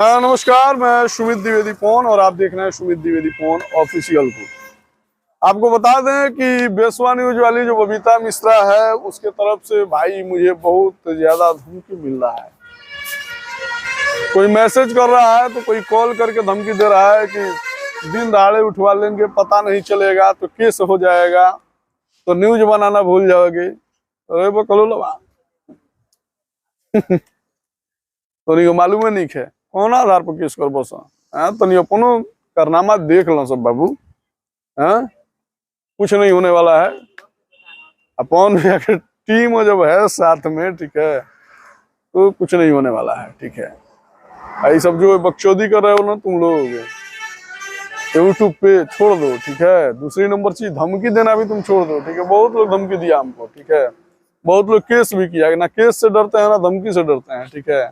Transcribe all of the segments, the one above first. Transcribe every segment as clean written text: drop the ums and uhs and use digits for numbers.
नमस्कार, मैं सुमित द्विवेदी पवन और आप देख रहे हैं सुमित द्विवेदी पवन ऑफिशियल को। आपको बता दें कि बेसवा न्यूज वाली जो बबीता मिश्रा है उसके तरफ से भाई मुझे बहुत ज्यादा धमकी मिल रहा है। कोई मैसेज कर रहा है तो कोई कॉल करके धमकी दे रहा है कि दिन दहाड़े उठवा लेंगे, पता नहीं चलेगा तो केस हो जाएगा, तो न्यूज बनाना भूल जाओगे। अरे वो कलो लो तो नहीं मालूम है नहीं है कौन आधार पर केस कर बस तो अपनो करनामा देख लो सब बाबू। हैं कुछ नहीं होने वाला है। अपन भी टीम जब है साथ में, ठीक है, तो कुछ नहीं होने वाला है। ठीक है, ये सब जो बकचोदी कर रहे हो ना तुम लोग यूट्यूब पे छोड़ दो। ठीक है, दूसरी नंबर चीज धमकी देना भी तुम छोड़ दो। ठीक है, बहुत लोग धमकी दिया हमको। ठीक है, बहुत लोग केस भी किया, ना केस से डरते हैं ना धमकी से डरते हैं। ठीक है,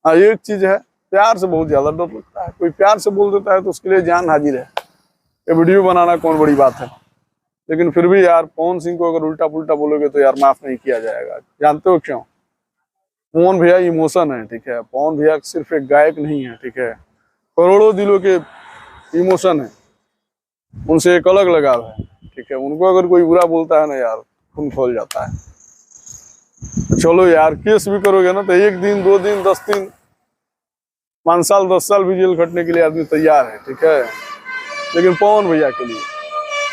हाँ एक चीज है, प्यार से बहुत ज्यादा डर लगता है। कोई प्यार से बोल देता है तो उसके लिए जान हाजिर है। ये वीडियो बनाना कौन बड़ी बात है, लेकिन फिर भी यार पवन सिंह को अगर उल्टा पुल्टा बोलोगे तो यार माफ नहीं किया जाएगा। जानते हो क्यों? पवन भैया इमोशन है। ठीक है, पवन भैया सिर्फ एक गायक नहीं है। ठीक है, करोड़ों दिलों के इमोशन है, उनसे एक अलग लगाव है। ठीक है, उनको अगर कोई बुरा बोलता है ना यार खून खोल जाता है। चलो यार केस भी करोगे ना तो 1 दिन 2 दिन 10 दिन 5 साल 10 साल भी जेल खटने के लिए आदमी तैयार है। ठीक है, लेकिन पवन भैया के लिए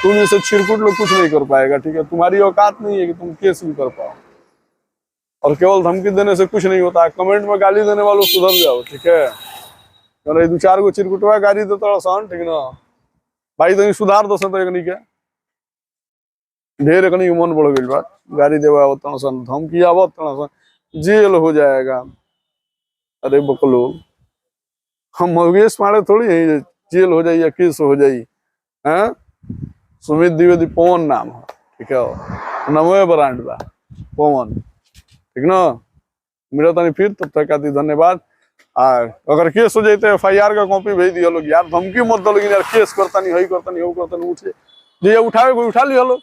तुम जैसे छिरकुट लोग कुछ नहीं कर पाएगा। ठीक है, तुम्हारी औकात नहीं है कि तुम केस भी कर पाओ। और केवल धमकी देने से कुछ नहीं होता है। कमेंट में गाली देने वालों सुधर जाओ। ठीक है, अरे 2-4 गो चिरकुटवा गाली देता सन, ठीक ना भाई, तो सुधार दो सन तो एक नहीं के ढेर एक नहीं मन बढ़ गई बात। गाड़ी देवा आवत सन, धमकी आवत सन, जेल हो जाएगा। अरे बकलो, हम महेश मारे थोड़ी है जेल हो जाए या केस हो जाए। हैं सुमित द्विवेदी पवन नाम है। ठीक है, नमो ब्रांड बा पवन। ठीक ना, मेरा तनी फिर तब तक आती धन्यवाद। अगर केस हो जाए तो FIR का कॉपी भेज दिया लोग। यार धमकी मत दो, लेकिन यार केस करता नहीं, करता नहीं, करता नहीं, उठ जे उठावे कोई उठा लिया लोग।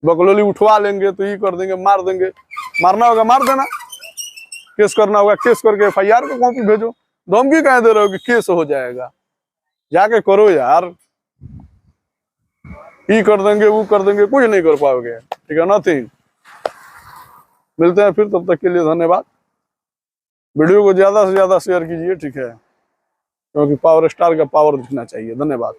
बकलोली उठवा लेंगे तो ये कर देंगे, मार देंगे। मारना होगा मार देना, केस करना होगा केस करके FIR का कॉपी भेजो। धमकी कह दे रहे हो कि केस हो जाएगा? जाके करो यार, ये कर देंगे वो कर देंगे, कुछ नहीं कर पाओगे। ठीक है, नथिंग। मिलते हैं फिर, तब तक के लिए धन्यवाद। वीडियो को ज्यादा से ज्यादा शेयर कीजिए। ठीक है, क्योंकि पावर स्टार का पावर दिखना चाहिए। धन्यवाद।